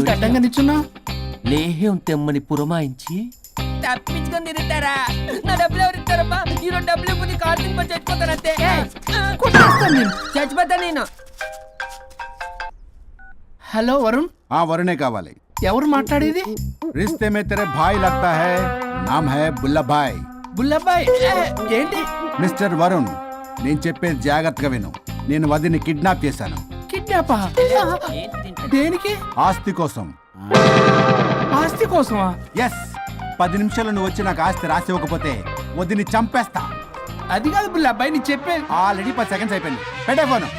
ఏంటి అడ్డంగా నిల్చున్నా? లేహ్యం తెమ్మని పురమాయించి తప్పించుకొని తిరుగుతారా? నా డబ్బులు ఎవరు ఇస్తారమ్మా? ఈ 2 డబ్బులు ఇవ్వని కార్ తిని చచ్చిపోతానంతే. చచ్చిపోతా నేను. హలో వరుణ్. వరుణే కావాలి. ఎవరు మాట్లాడేది? रिश्ते में तेरे भाई लगता है, नाम है बुल्ला भाई. బుల్లబ్బాయ్ ఏంటి? మిస్టర్ వరుణ్, నేను చెప్పేది జాగ్రత్తగా విను. నేను వదిని కిడ్నాప్ చేశాను. కిడ్నాపా? దేనికి? ఆస్తి కోసం. ఆస్తి కోసమా? ఎస్. 10 నిమిషాలు నువ్వు వచ్చి నాకు ఆస్తి రాసి ఇవ్వకపోతే వదిని చంపేస్తా. అది కాదు బుల్లబ్బాయ్, నీకు చెప్పే. ఆల్రెడీ 10 సెకండ్స్ అయిపోయింది. పెట్టే ఫోను.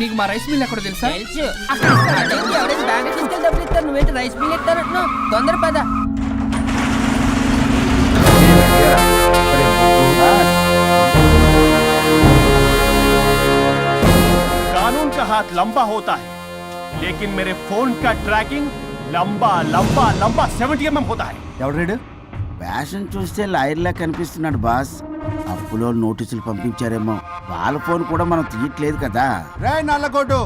నీకు మా రైస్ మిల్ ఎక్కడో తెలుసా? తెలుసు. ఎవరైనా బ్యాంక్ తీసుకెళ్ళి డబ్బులు ఇస్తారు, నువ్వేంటి రైస్ బిల్ ఇస్తారంటున్నావు? తొందర పద. कानून का हाथ लंबा होता है, लेकिन मेरे फोन का ट्रैकिंग लंबा लंबा लंबा 70 mm होता है. ఎవడు? ఫ్యాషన్ చూస్తే లాయర్లా కనిపిస్తున్నాడు బాస్. అప్పులో నోటీసులు పంపించారేమో, వాళ్ళ ఫోన్ కూడా మనం తీయట్లేదు కదా. రే నల్లకోటు,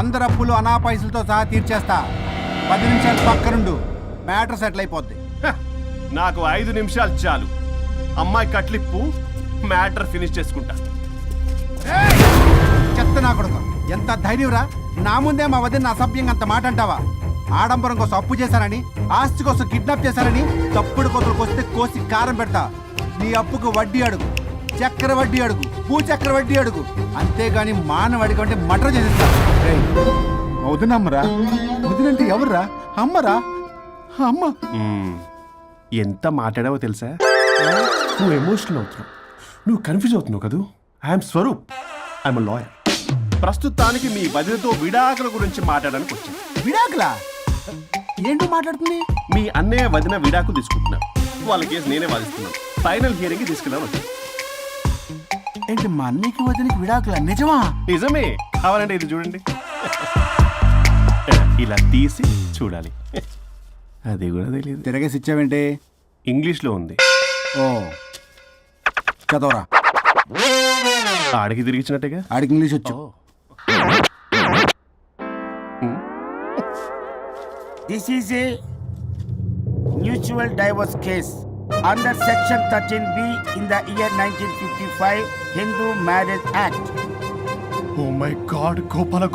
అందరు అప్పులు అనా పైసలతో సహా తీర్చేస్తా. 10 నిమిషాలు పక్కనుండు, మ్యాటర్ సెటిల్ అయిపోద్ది. హ, నాకు 5 నిమిషాలు చాలు. అమ్మాయి కట్లిప్పు, మ్యాటర్ ఫినిష్ చేసుకుంటా. చెత్త నా కొడుకు, ఎంత ధైర్యంరా! నా ముందే మా వదిన అసభ్యంగా అంత మాట అంటావా? ఆడంబరం కోసం అప్పు చేశారని, ఆస్తి కోసం కిడ్నాప్ చేశారని తప్పుడు కొతులకు వస్తే కోసి కారం పెడతా. నీ అప్పుకు వడ్డీ అడుగు, చక్కెర వడ్డీ అడుగు, చక్కెర వడ్డీ అడుగు, అంతేగాని మానవ అడిగి అంటే మటర్ చేసేస్తా. వదినమ్మరా? వదినంటే ఎవర్రా? అమ్మరా? అమ్మ. ఎంత మాట్లాడావో తెలుసా? నువ్వు ఎమోషనల్ అవుతున్నావు, నువ్వు కన్ఫ్యూజ్ అవుతున్నావు కదూ. I'm Swaroop, I'm lawyer. ప్రస్తుతానికి మీ వదినతో విడాకుల గురించి మాట్లాడడానికి వచ్చాను. విడాకులా? ఏంటో మాట్లాడుతుంది? మీ అన్నయ్య వదిన విడాకులు తీసుకుంటున్నారు. వాళ్ళ కేసు నేనే వాదిస్తున్నాను. ఫైనల్ హియరింగ్ తీసుకెళ్ళాను వచ్చాను. ఏంటి మా అన్నయ్యకి వదినకి విడాకులా? నిజమా? నిజమే. కావాలంటే ఇది చూడండి. ఇలా తీసి చూడాలి. అది కూడా తెలియదు. తిరగేసి ఇచ్చావేంటి? ఇంగ్లీష్లో ఉంది. ఓ చదవరా. ఆడికి తిరిగిచ్చినట్టుగా. ఆడికి ఇంగ్లీష్ వచ్చు. This is a mutual divorce case under section 13B in the year 1955 Hindu Marriage Act. Oh my God, Gopala.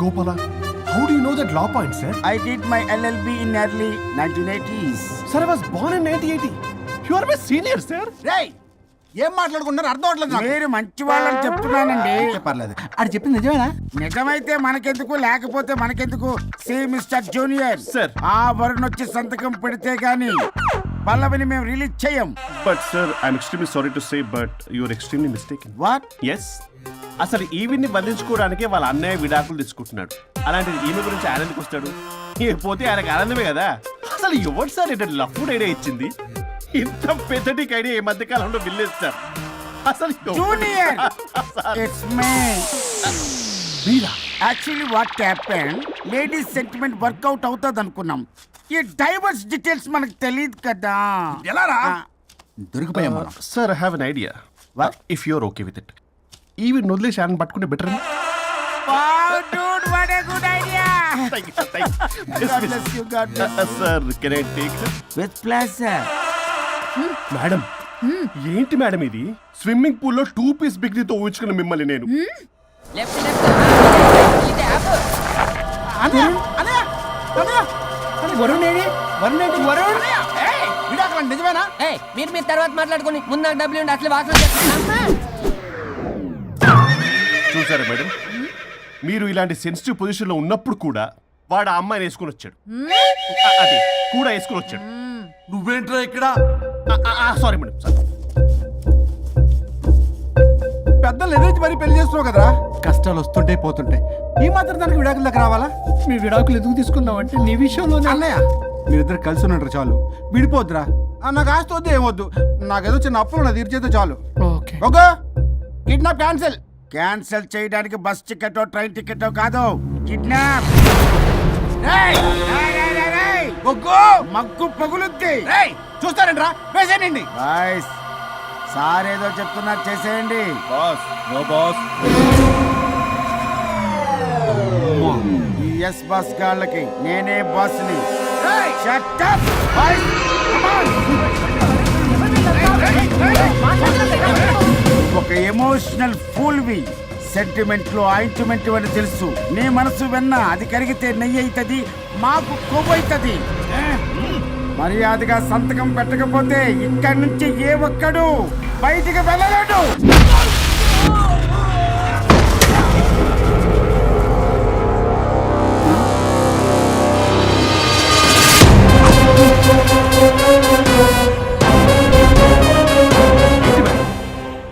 How do you know that law point, sir? I did my LLB in early 1980s. Sir, I was born in 1980. You are my senior, sir. రేయ్, ఏం మాట్లాడుకున్నారు అర్థం అవట్లేదు నాకు. మీరు మంచి వాళ్ళని చెప్తున్నానండి. పర్లేదు. ఆడు చెప్పింది నిజమేనా? నిజమైతే మనకెందుకు, లేకపోతే మనకెందుకు? See mister junior, Sir. ఆ వరుణ్ వచ్చి సంతకం పెడితే గాని పల్లవిని మేము రిలీజ్ చేయం. But sir, I'm extremely sorry to say, but you are extremely mistaken. What? Yes. అసలు ఈవిడ్ని బంధించుకోవడానికే వాళ్ళ అన్నయ్య విడాకులు తీసుకుంటున్నాడు. అలాంటిది ఈమె గురించి ఆనందకు వస్తాడు. పోతే ఆయనకు ఆనందమే కదా. అసలు ఎవరు సార్ ఏంటంటే లఫ్డ్ ఐడియా ఇచ్చింది? ఇంత పెద్దటికి ఐడియా ఈ మధ్య కాలంలో విల్లేస్తారు. అసలు junior, it's me. Actually what happened, ladies sentiment work out అవుతుంది అనుకున్నాం. ఈ డైవర్స్ డీటెయిల్స్ మనకు తెలియదు కదా. ఎలా రా? దొరికిపోయాం మనం. Sir I have an idea. If you are okay with it, ఈవిడ్ని వదిలేసి ఆయన పట్టుకుంటే better. Wow, dude, what a good idea. God bless you, God bless you. Sir, can I take her? With pleasure. Madam, ఏంటి madam ఇది? Swimming పూల్లో 2 piece బిగ్నీతో ఊహించుకున్న మిమ్మల్ని నేను. Left ఇది యాప్. వరుణ్ ఏడి? వరుణ్ ఏంటి? వరుణ్ విడాకులు నిజమేనా? మీరు తర్వాత మాట్లాడుకుని ముందు నాకు డబ్బులు ఉండి అసలు వాసన చేస్తున్నా. చూసారా మేడం, మీరు ఇలాంటి సెన్సిటివ్ పొజిషన్ లో ఉన్నప్పుడు కూడా వాడు ఆ అమ్మాయిని వేసుకుని వచ్చాడు. అదే కూడా వేసుకుని వచ్చాడు. నువ్వేంట్రా ఇక్కడ? Sorry madam, sorry. పెద్దలు ఎదురు మరి పెళ్లి చేస్తున్నావు కదరా. కష్టాలు వస్తుంటే పోతుంటే ఈ మాత్రం దానికి విడాకుల దగ్గర రావాలా? మీ విడాకులు ఎందుకు తీసుకున్నావు అంటే నీ విషయంలోనే. అన్నయ్య, మీరిద్దరు కలిసి ఉన్నట్టు చాలు, విడిపోద్దురా. నాకు ఆస్తి వద్దు, ఏమొద్దు. నాకేదో చిన్న అప్పులు తీర్చేదో చాలు. Okay okay, kidnap cancel. Cancel చేయడానికి బస్ టికెట్, ట్రైన్ టికెట్ కాదు, కిడ్నాప్. మగ్గు పగులుద్ది. చూస్తారంట్రా, వేసేయండి. బాయ్స్, సార్ ఏదో చెప్తున్నారు, చేసేయండి. ఈ ఎస్ బస్ గాళ్ళకి నేనే బాస్ని. Shut up, boys. Come on. ఒక ఎమోషనల్ ఫూల్వి, సెంటిమెంట్ లో ఆయింట్మెంట్ అని తెలుసు. నీ మనసు వెన్న, అది కరిగితే నెయ్యి అవుతుంది, మాకు కొవ్వు అవుతుంది. మర్యాదగా సంతకం పెట్టకపోతే ఇక్కడి నుంచి ఏ ఒక్కడు బయటికి వెళ్ళలేడు.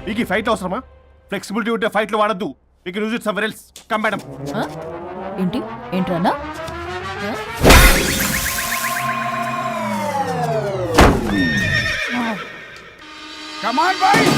మీకు ఈ ఫైట్ అవసరమా? ఫ్లెక్సిబిలిటీ ఉంటే ఫైట్ లో వాడద్దు. You can use it somewhere else. Come madam. ఏంటి ఏంట్రన్నా Come on, boys.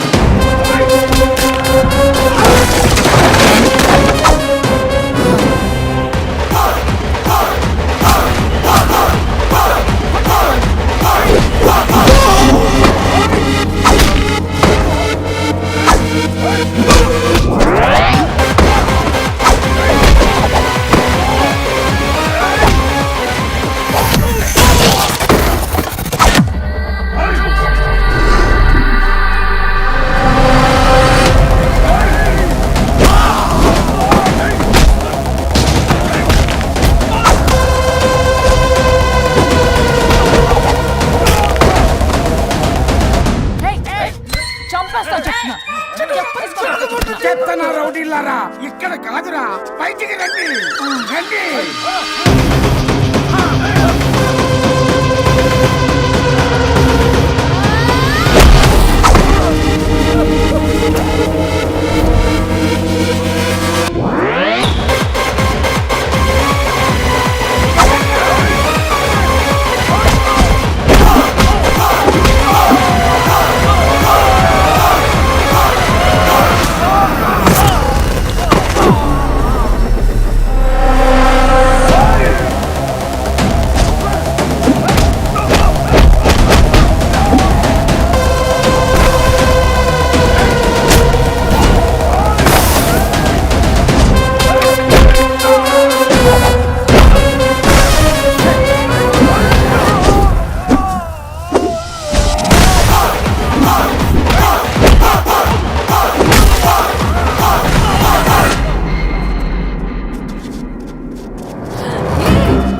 చంపేస్తా చెప్తున్నా. చెత్తనా రౌడీలారా, ఇక్కడ కాదురా, బయటికి రండి రండి.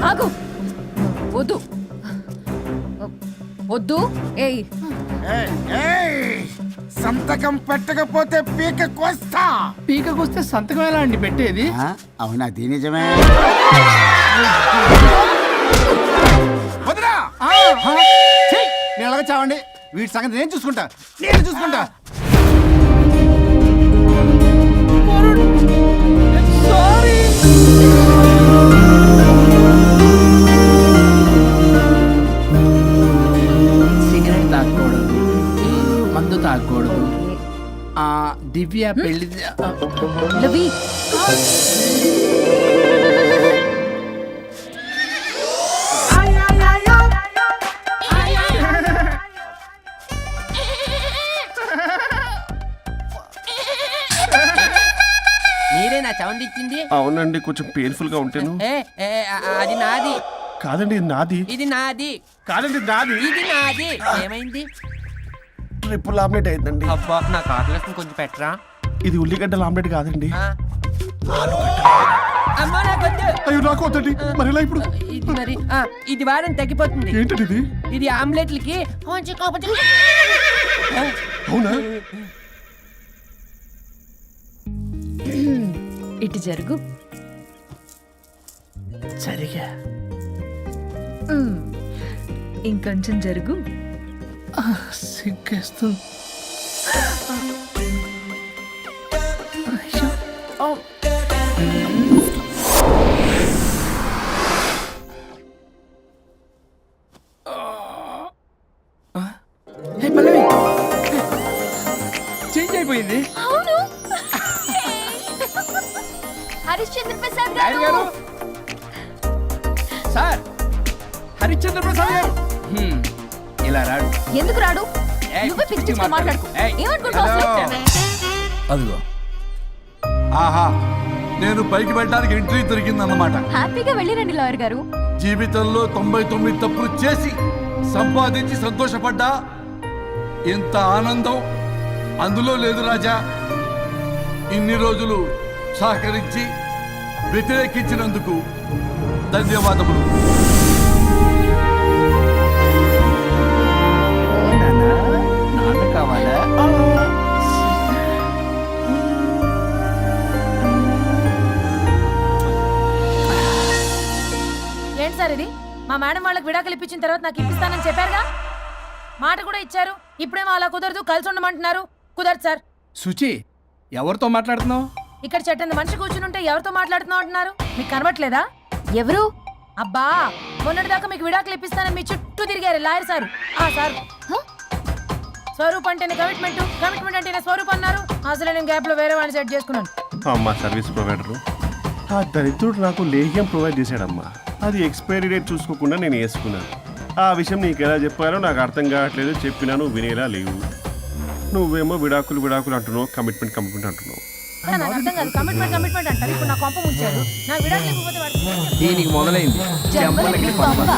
ఆగు, వద్దు వద్దు. ఏయ్ సంతకం పెట్టకపోతే పీక కోస్తా. పీకకొస్తే సంతకం ఎలా అండి పెట్టేది? అవునా, అది నిజమే. వదినా! ఛీ! నేను ఎలాగ చావండి, వీటి సంగతి నేను చూసుకుంటా, నేను చూసుకుంటా. సిగరెట్ తాగకూడదు, మందు తాగకూడదు. దివ్య పెళ్లి లవి. మీరే నా సౌండ్ ఇచ్చింది? అవునండి, కొంచెం పెయిన్ఫుల్ గా ఉంటాను. అది నాది. కాదండి, ఇది నాది. ఇది నాది. కాదండి, ఇది నాది. ఇది నాది. ఏమైంది? ట్రిపుల్ ఆమ్లెట్ అయిందండి. అబ్బా, నా కాకులకి కొంచెం పెట్టరా. ఇది ఉల్లిగడ్డల ఆమ్లెట్ కాదండి. అమ్మా నాకొద్దు. అయ్యో, నాకు వద్దండి. మరి ఇలా ఇప్పుడు ఇది మరి ఇది వాడని తగ్గిపోతుంది. ఏంటండి ఇది? ఇది ఆమ్లెట్లకి కొంచెం అవునా? ఇటు జరుగు. సరిగా ఇంకొంచెం జరుగు. సిగ్గేస్తుంది. పల్లవి చేంజ్ అయిపోయింది. అవును. హరిశ్చంద్ర ప్రసాద్ రాయుడు గారు, సార్ హరిశ్చంద్ర ప్రసాద్ గారు. ఇలా రాడు. ఎందుకు రాడు? నువ్వే పిచ్చి పిచ్చిగా మాట్లాడుకో. ఏమనుకుంటున్నావు? అదిగో, ఆహా, నేను పైకి వెళ్ళడానికి ఎంట్రీ దొరికిందన్నమాట. హ్యాపీగా వెళ్ళిరండి లాయర్ గారు. జీవితంలో 99 తప్పులు చేసి సంపాదించి సంతోషపడ్డా ఇంత ఆనందం అందులో లేదు రాజా. ఇన్ని రోజులు సహకరించి వ్యతిరేకించినందుకు ధన్యవాదములు. నాన్న కావాలా? ఏంటి సార్ ఇది? మా మేడం వాళ్ళకి విడాకులు ఇప్పించిన తర్వాత నాకు ఇప్పిస్తానని చెప్పారుగా, మాట కూడా ఇచ్చారు. ఇప్పుడేమో అలా కుదరదు, కలిసి ఉండమంటున్నారు. కుదరదు సార్. సుచి, ఎవరితో మాట్లాడుతున్నావు? ఇక్కడ చెట్టంత మనిషి కూర్చుని ఎవరితో మాట్లాడుతున్నావు అంటున్నారు? మీకు కనబట్లేదా? ఎవరు? అబ్బా, మొన్నటిదాకా మీకు విడాకులు ఇప్పిస్తానని మీ చుట్టూ తిరిగారు లాయర్ సార్. సార్ స్వరూప్ అంటేనే కమిట్మెంట్, కమిట్మెంట్ అంటేనే స్వరూప్ అన్నారు. అసలు నేను గ్యాప్ లో వేరే వాడిని సెట్ చేసుకున్నాను. అమ్మా సర్వీస్ ప్రొవైడరు ఆ దరిద్రుడు నాకు లేహ్యం ప్రొవైడ్ చేశాడమ్మా. అది ఎక్స్పైరీ డేట్ చూసుకోకుండా నేను వేసుకున్నాను. ఆ విషయం నీకు ఎలా చెప్పారో నాకు అర్థం కావట్లేదు. చెప్పినా నువ్వు వినేలా లేవు. నువ్వేమో విడాకులు విడాకులు అంటున్నావు, కమిట్మెంట్ అంటున్నావు. నాకు అర్థం కాదు. కమిట్మెంట్ అంటారు. ఇప్పుడు నా కొంప ముంచారు. నాకు విడాకులు ఇవ్వకపోతే వాడికి దీనికి మొదలైంది. జంబలకి పంప.